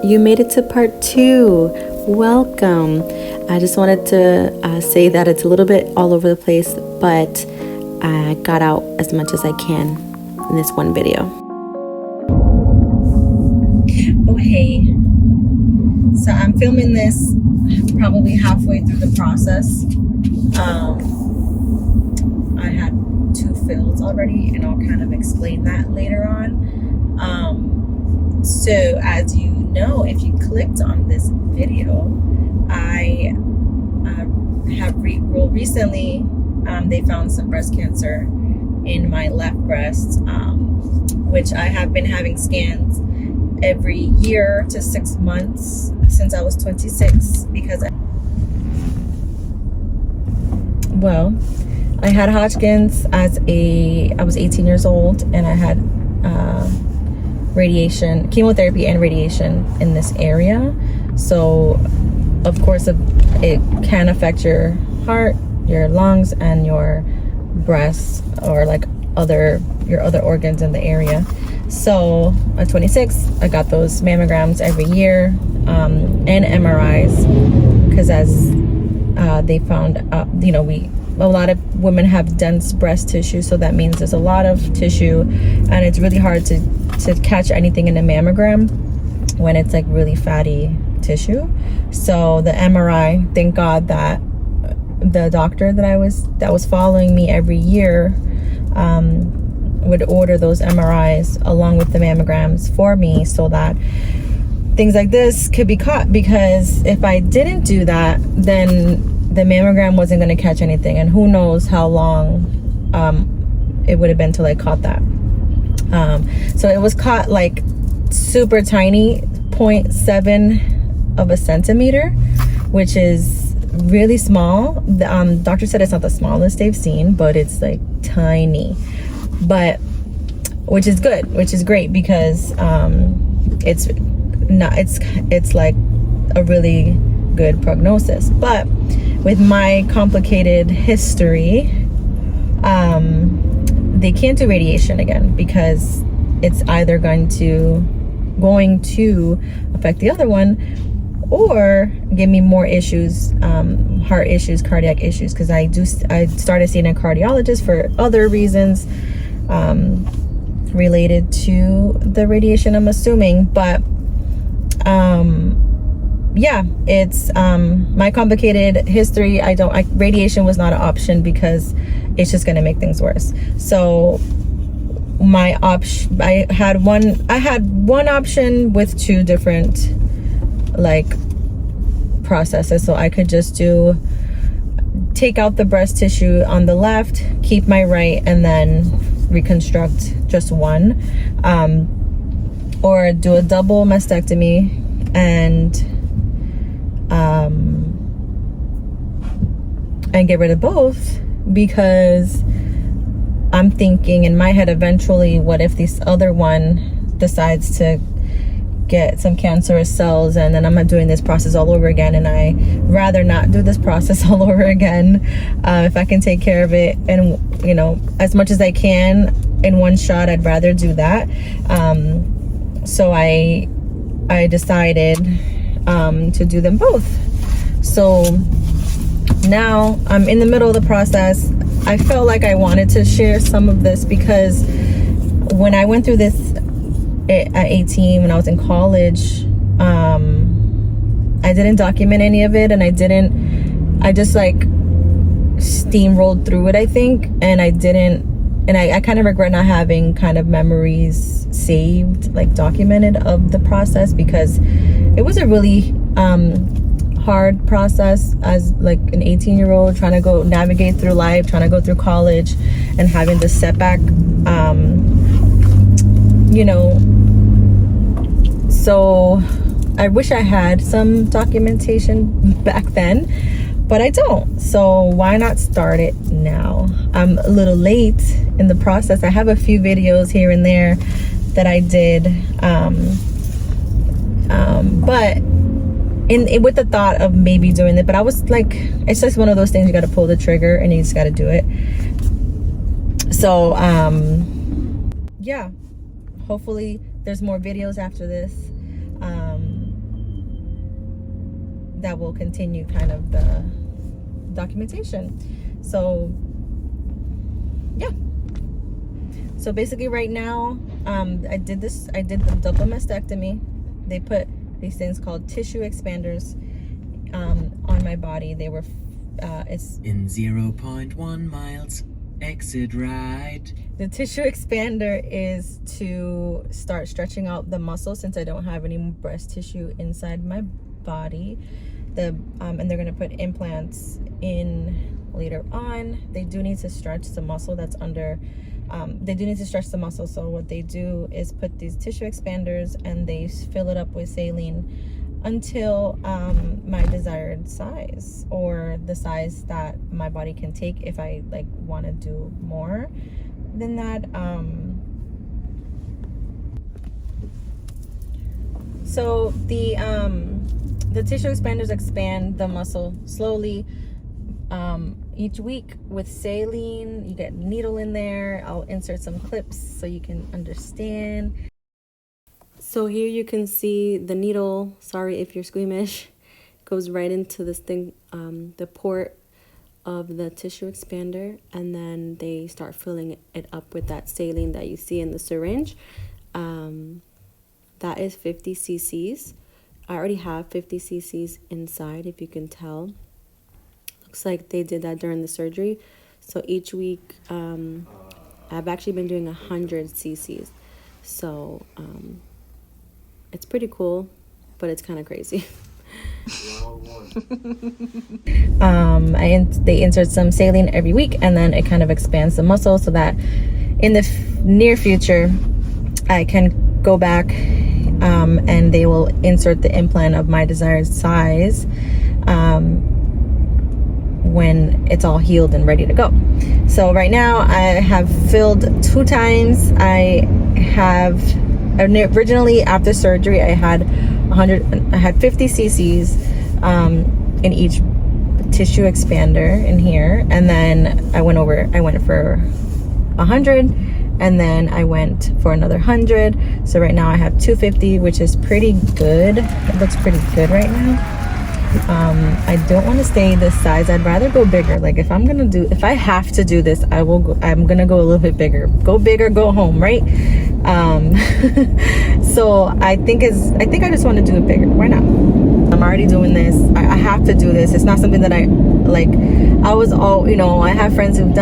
You made it to part 2. Welcome. I just wanted to say that it's a little bit all over the place, but I got out as much as I can in this one video. Oh, hey. So I'm filming this probably halfway through the process. I had 2 fills already, and I'll kind of explain that later on. So as you know, if you clicked on this video, I have recently they found some breast cancer in my left breast, which I have been having scans every year to 6 months since I was 26, because I had Hodgkin's I was 18 years old, and I had chemotherapy and radiation in this area. So of course it can affect your heart, your lungs, and your breasts, or like your other organs in the area. So at 26, I got those mammograms every year, and MRIs, because as they found a lot of women have dense breast tissue, so that means there's a lot of tissue, and it's really hard to catch anything in a mammogram when it's like really fatty tissue. So the MRI, thank God that the doctor that was following me every year would order those MRIs along with the mammograms for me, so that things like this could be caught. Because if I didn't do that, then the mammogram wasn't going to catch anything, and who knows how long it would have been till I caught that. So it was caught like super tiny, 0.7 of a centimeter, which is really small. The doctor said it's not the smallest they've seen, but it's like tiny, but which is great, because it's like a really good prognosis. But with my complicated history, they can't do radiation again, because it's either going to affect the other one, or give me more issues, heart issues, cardiac issues, because I started seeing a cardiologist for other reasons related to the radiation, I'm assuming. But yeah, it's my complicated history. Radiation was not an option, because it's just going to make things worse. So I had one option with 2 different like processes. So I could just take out the breast tissue on the left, keep my right, and then reconstruct just one, or do a double mastectomy and get rid of both. Because I'm thinking in my head, eventually, what if this other one decides to get some cancerous cells, and then I'm doing this process all over again, and I rather not do this process all over again. If I can take care of it, and as much as I can in one shot, I'd rather do that. So I decided to do them both. So now I'm in the middle of the process. I felt like I wanted to share some of this, because when I went through this at 18, when I was in college, I didn't document any of it, and I just like steamrolled through it, I think. And I kind of regret not having kind of memories saved, like documented, of the process, because it was a really hard process as like an 18-year-old trying to navigate through life, trying to go through college, and having this setback, so I wish I had some documentation back then, but I don't. So why not start it now? I'm a little late in the process. I have a few videos here and there that I did, but with the thought of maybe doing it. But I was like, it's just one of those things, you got to pull the trigger and you just got to do it. So yeah, hopefully there's more videos after this. that will continue kind of the documentation. So yeah, so basically right now, I did the double mastectomy. They put these things called tissue expanders on my body. They were it's in 0.1 miles, exit right. The tissue expander is to start stretching out the muscle, since I don't have any breast tissue inside my body. And they're gonna put implants in later on. They do need to stretch the muscle that's under. They do need to stretch the muscle. So what they do is put these tissue expanders and they fill it up with saline until my desired size, or the size that my body can take if I like want to do more than that. So the tissue expanders expand the muscle slowly each week with saline. You get a needle in there. I'll insert some clips so you can understand. So here you can see the needle, sorry if you're squeamish, goes right into this thing, the port of the tissue expander, and then they start filling it up with that saline that you see in the syringe. That is 50 cc's. I already have 50 cc's inside, if you can tell. Looks like they did that during the surgery. So each week, I've actually been doing 100 cc's. So, it's pretty cool, but it's kind of crazy. They insert some saline every week, and then it kind of expands the muscle so that in the near future I can go back and they will insert the implant of my desired size when it's all healed and ready to go. So right now I have filled 2 times. Originally after surgery I had 50 cc's in each tissue expander in here, and then I went for 100, and then I went for another 100. So right now I have 250, which is pretty good. It looks pretty good right now. I don't want to stay this size. I'd rather go bigger. Like if I have to do this, I'm gonna go a little bit bigger. Go bigger, go home, right? So I think I just want to do it bigger. Why not? I'm already doing this. I have to do this. It's not something that I like. I have friends who've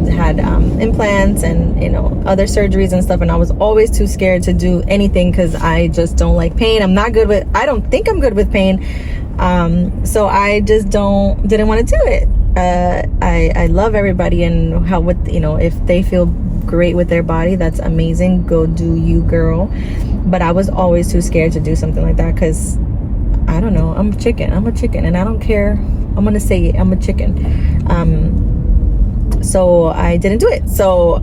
had implants and other surgeries and stuff, and I was always too scared to do anything because I just don't like pain. I don't think I'm good with pain. So I just didn't want to do it. I love everybody, and if they feel great with their body, that's amazing. Go do you, girl. But I was always too scared to do something like that because I don't know, I'm a chicken, and I don't care. I'm gonna say it, I'm a chicken. So I didn't do it. So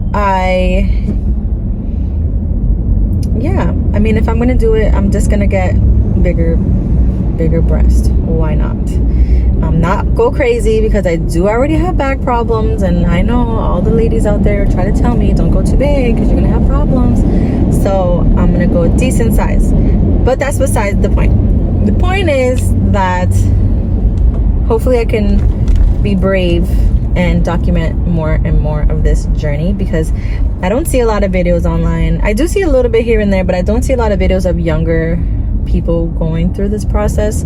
if I'm gonna do it, I'm just gonna get bigger breast. Why not? Not go crazy, because I do already have back problems, and I know all the ladies out there try to tell me don't go too big because you're gonna have problems. So I'm gonna go a decent size, but that's besides the point. The point is that hopefully I can be brave and document more and more of this journey, because I don't see a lot of videos online. I do see a little bit here and there, but I don't see a lot of videos of younger people going through this process.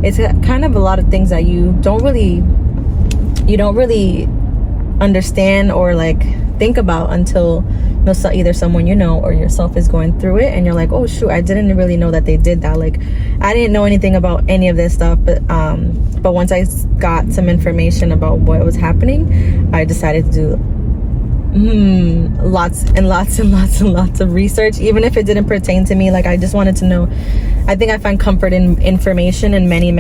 It's kind of a lot of things that you don't really understand or like think about until either someone or yourself is going through it, and you're like, oh shoot, I didn't really know that they did that. Like I didn't know anything about any of this stuff, but once I got some information about what was happening, I decided to do lots and lots of research, even if it didn't pertain to me. Like I just wanted to know. I think I find comfort in information, and many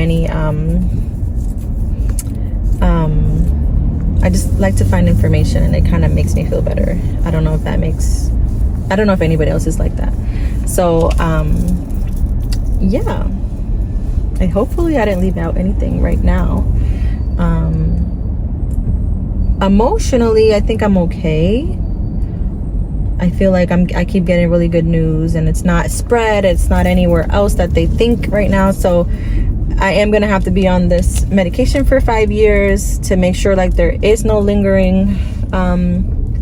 I just like to find information, and it kind of makes me feel better. I don't know if anybody else is like that. So yeah, hopefully I didn't leave out anything right now. Emotionally, I think I'm okay. I feel like I keep getting really good news, and it's not spread. It's not anywhere else that they think right now. So I am gonna have to be on this medication for 5 years to make sure like there is no lingering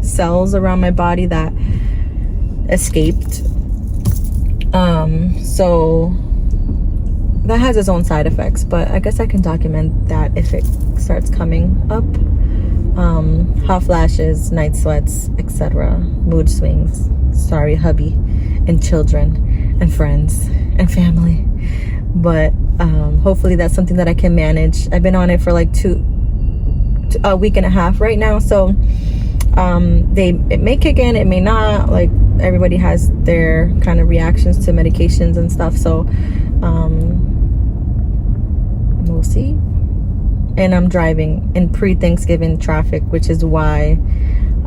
cells around my body that escaped. So that has its own side effects, but I guess I can document that if it starts coming up. Hot flashes, night sweats, etc., mood swings, sorry hubby and children and friends and family. But hopefully that's something that I can manage. I've been on it for like a week and a half right now, so it may kick in, it may not. Like, everybody has their kind of reactions to medications and stuff, so we'll see. And I'm driving in pre-Thanksgiving traffic, which is why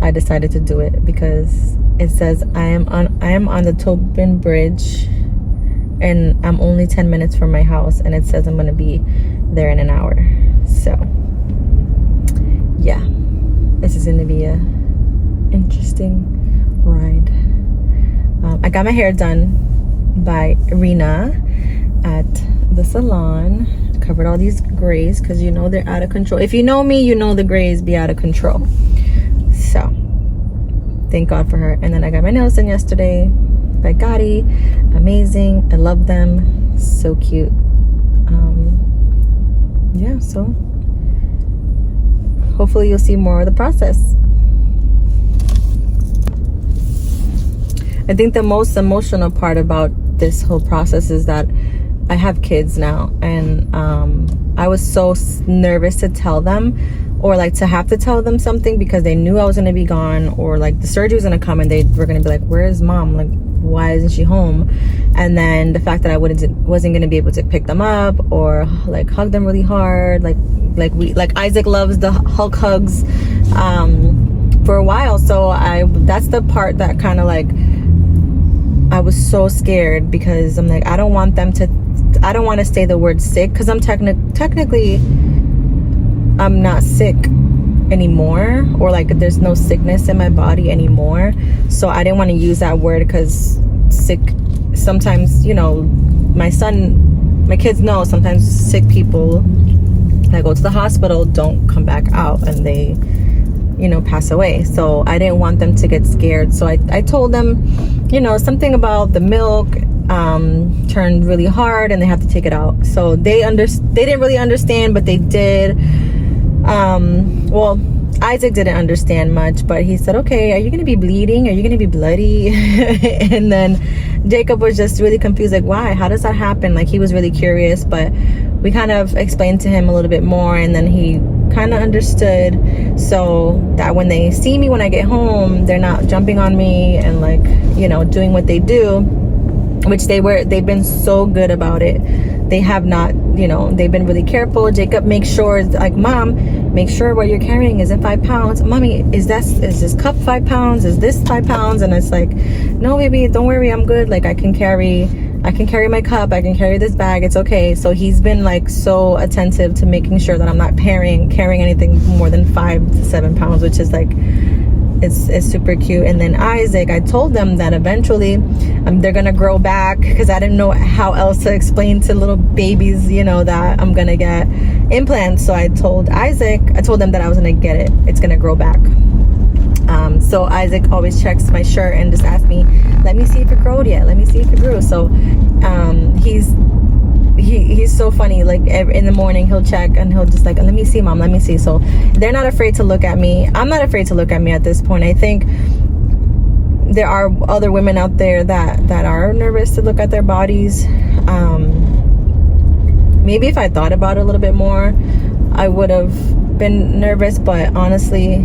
I decided to do it, because it says I am on the Tobin Bridge and I'm only 10 minutes from my house, and it says I'm gonna be there in an hour. So yeah, this is gonna be a interesting ride. I got my hair done by Rena at the salon. Covered all these grays because you know they're out of control. If you know me, you know the grays be out of control. So thank God for her. And then I got my nails done yesterday by Gotti. Amazing. I love them. So cute. Yeah, so hopefully you'll see more of the process. I think the most emotional part about this whole process is that I have kids now, and I was so nervous to tell them, or like to have to tell them something, because they knew I was going to be gone, or like the surgery was going to come and they were going to be like, where's mom? Like, why isn't she home? And then the fact that I wasn't going to be able to pick them up or like hug them really hard, like Isaac loves the Hulk hugs for a while. So that's the part that kind of like, I was so scared, because I'm like, I don't want to say the word sick, because I'm technically I'm not sick anymore, or like there's no sickness in my body anymore. So I didn't want to use that word, because sick, sometimes, you know, my kids know sometimes sick people that go to the hospital don't come back out, and they, you know, pass away. So I didn't want them to get scared. So I told them, you know, something about the milk turned really hard and they have to take it out. So they didn't really understand, but they did. Well, Isaac didn't understand much, but he said, okay, are you gonna be bleeding? Are you gonna be bloody? And then Jacob was just really confused, like, why? How does that happen? Like, he was really curious, but we kind of explained to him a little bit more, and then he kind of understood, so that when they see me when I get home, they're not jumping on me and like, you know, doing what they do, which they've been so good about it. They have not, you know, they've been really careful. Jacob makes sure, like, mom, make sure what you're carrying isn't 5 pounds. Mommy, is this cup 5 pounds? Is this 5 pounds? And it's like, no, baby, don't worry, I'm good. Like, I can carry my cup, I can carry this bag, it's okay. So he's been like so attentive to making sure that I'm not carrying anything more than 5 to 7 pounds, which is like, it's super cute. And then Isaac, I told them that eventually they're gonna grow back, because I didn't know how else to explain to little babies, you know, that I'm gonna get implants. So I told them that I was gonna get it, it's gonna grow back. So Isaac always checks my shirt and just asks me, let me see if it growed yet, let me see if it grew. So he's so funny. Like, in the morning he'll check and he'll just like, let me see, mom, let me see. So they're not afraid to look at me. I'm not afraid to look at me at this point. I think there are other women out there that are nervous to look at their bodies. Maybe if I thought about it a little bit more, I would have been nervous, but honestly,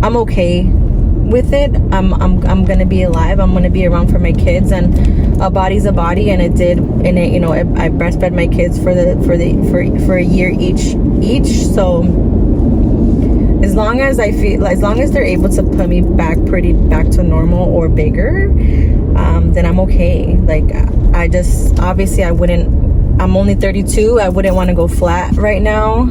I'm okay with it. I'm gonna be alive. I'm gonna be around for my kids, and a body's a body, and you know, I breastfed my kids for a year each. So as long as they're able to put me back to normal or bigger, then I'm okay. Like, I just, obviously I'm only 32. I wouldn't want to go flat right now.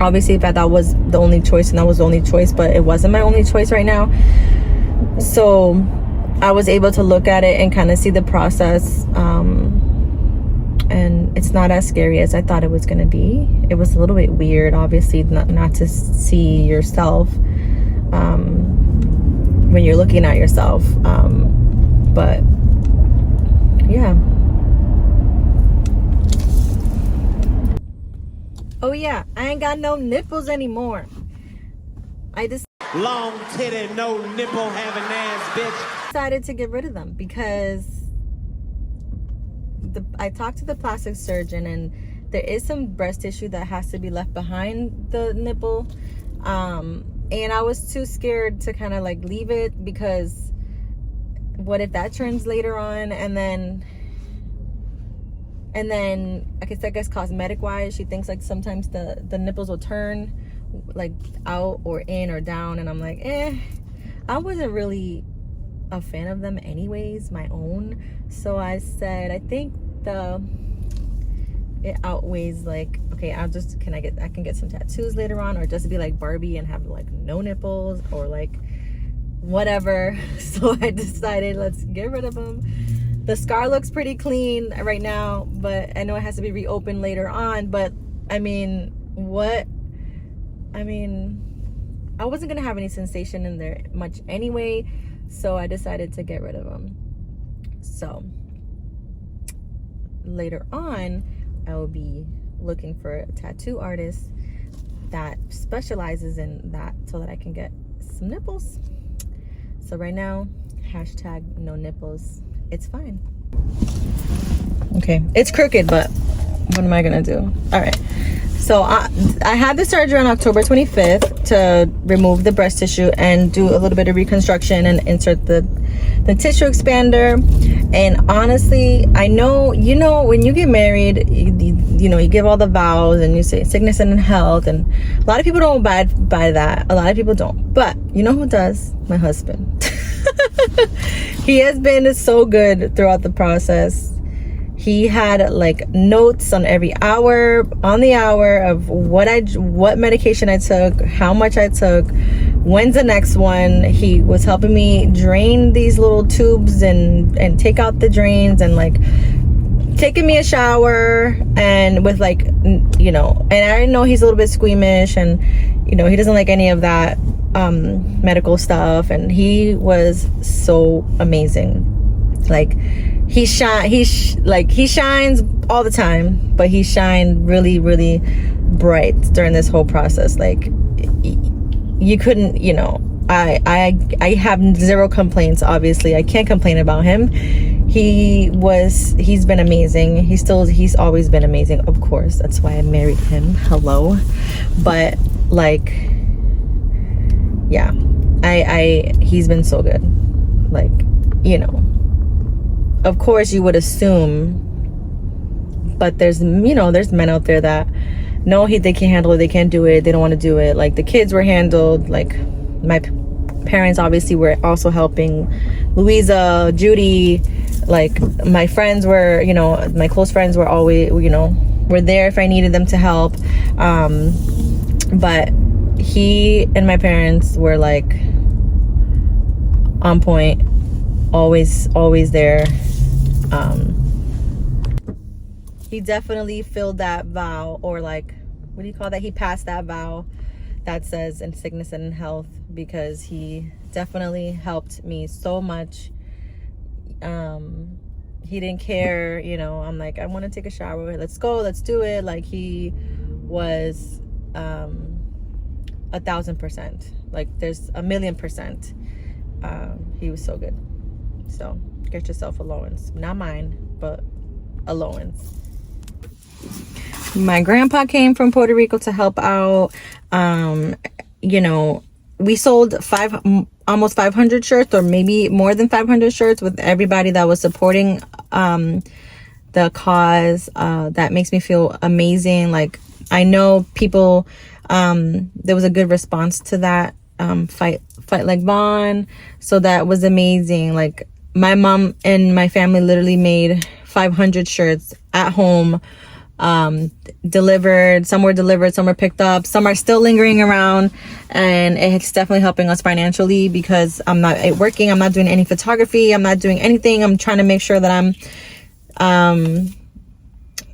Obviously, if that was the only choice, and that was the only choice, but it wasn't my only choice right now. So I was able to look at it and kind of see the process and it's not as scary as I thought it was gonna be. It was a little bit weird, obviously, not to see yourself when you're looking at yourself, but yeah. Oh yeah, I ain't got no nipples anymore. I just long titty, no nipple having ass bitch decided to get rid of them because I talked to the plastic surgeon, and there is some breast tissue that has to be left behind the nipple, and I was too scared to kind of like leave it, because what if that turns later on, and then I guess cosmetic wise, she thinks like sometimes the nipples will turn like out or in or down, and I'm like, I wasn't really a fan of them anyways, my own. So I said, I think it outweighs, like, okay, I can get some tattoos later on, or just be like Barbie and have like no nipples, or like whatever. So I decided, let's get rid of them. The scar looks pretty clean right now, but I know it has to be reopened later on. But I wasn't gonna have any sensation in there much anyway, so I decided to get rid of them. So later on, I will be looking for a tattoo artist that specializes in that, so that I can get some nipples. So right now, hashtag no nipples. It's fine. Okay, it's crooked, but what am I gonna do? All right. So I had the surgery on October 25th to remove the breast tissue and do a little bit of reconstruction and insert the tissue expander. And honestly, I know, when you get married, you give all the vows and you say sickness and health, and a lot of people don't abide by that. A lot of people don't. But you know who does? My husband. He has been so good throughout the process. He had like notes on every hour, on the hour, of what medication I took, how much I took, when's the next one. He was helping me drain these little tubes and take out the drains, and like taking me a shower, and with like, and I know he's a little bit squeamish, and he doesn't like any of that medical stuff, and he was so amazing. Like he shines all the time, but he shined really, really bright during this whole process. Like you couldn't, I have zero complaints. Obviously, I can't complain about him. He's been amazing. He's always been amazing. Of course, that's why I married him. Hello. But like, yeah, he's been so good. Like, of course you would assume, but there's men out there that no, they can't handle it, they can't do it, they don't want to do it. Like the kids were handled. Like my parents obviously were also helping. Louisa, Judy, like my friends were, my close friends were always, were there if I needed them to help. But he and my parents were like on point, always there. He definitely filled that vow, or like, what do you call that? He passed that vow that says in sickness and in health, because he definitely helped me so much. He didn't care, I'm like, I want to take a shower, let's go, let's do it. Like he was 1,000%, like there's 1,000,000%. He was so good. So get yourself a Lowens, not mine, but a Lowens. My grandpa came from Puerto Rico to help out. We sold almost 500 shirts, or maybe more than 500 shirts, with everybody that was supporting the cause. That makes me feel amazing. Like I know people, there was a good response to that. Fight like Vaughn. So that was amazing. Like my mom and my family literally made 500 shirts at home, delivered. Some were delivered, some were picked up, some are still lingering around, and it's definitely helping us financially, because I'm not working, I'm not doing any photography, I'm not doing anything. I'm trying to make sure that I'm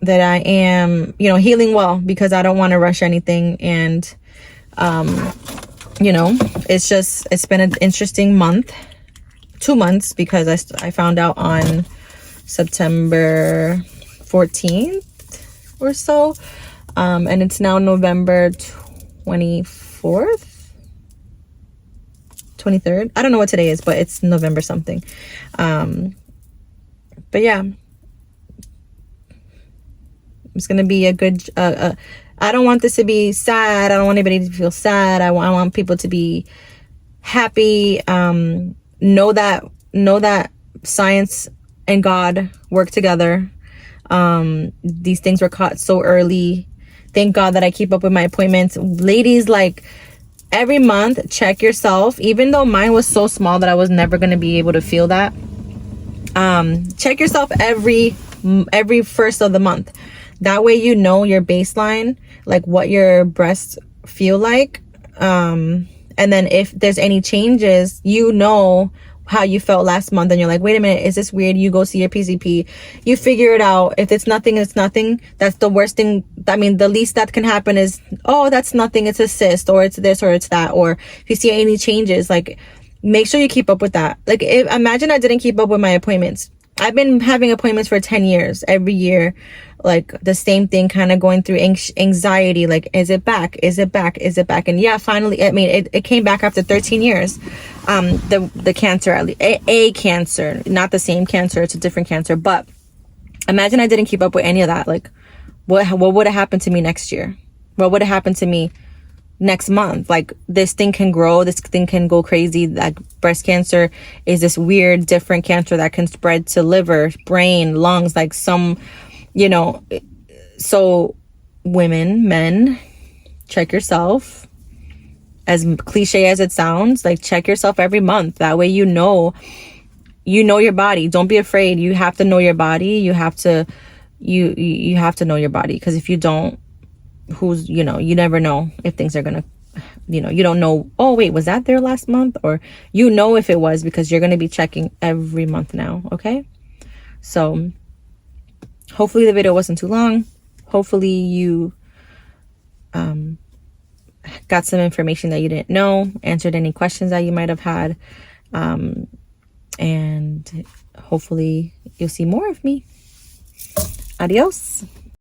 that I am, you know, healing well, because I don't want to rush anything. And you know, it's been an interesting month, 2 months, because I found out on September 14th or so, and it's now November 24th, 23rd. I don't know what today is, but it's November something. But yeah, it's gonna be a good I don't want this to be sad. I don't want anybody to feel sad. I want people to be happy. Know that science and God work together. These things were caught so early. Thank God that I keep up with my appointments. Ladies, like, every month, check yourself. Even though mine was so small that I was never going to be able to feel that. Check yourself every first of the month. That way you know your baseline, like what your breasts feel like. And then if there's any changes, you know how you felt last month, and you're like, wait a minute, is this weird? You go see your PCP, you figure it out. If it's nothing, it's nothing. That's the worst thing. I mean, the least that can happen is, oh, that's nothing, it's a cyst, or it's this, or it's that. Or if you see any changes, like, make sure you keep up with that. Like, imagine I didn't keep up with my appointments. I've been having appointments for 10 years, every year, like the same thing, kind of going through anxiety. Like, is it back? Is it back? Is it back? And yeah, finally, I mean, it came back after 13 years. The cancer, at least, a cancer, not the same cancer. It's a different cancer. But imagine I didn't keep up with any of that. Like, what would have happened to me next year? What would have happened to me next month? Like, this thing can grow, this thing can go crazy. Like, breast cancer is this weird different cancer that can spread to liver, brain, lungs, like some, you know. So women, men, check yourself. As cliche as it sounds, like, check yourself every month. That way you know your body. Don't be afraid. You have to know your body. You have to you have to know your body, because if you don't, you never know if things are gonna, you don't know, oh wait, was that there last month? Or you know if it was, because you're gonna be checking every month now. Okay, so hopefully the video wasn't too long. Hopefully you got some information that you didn't know, answered any questions that you might have had, and hopefully you'll see more of me. Adios.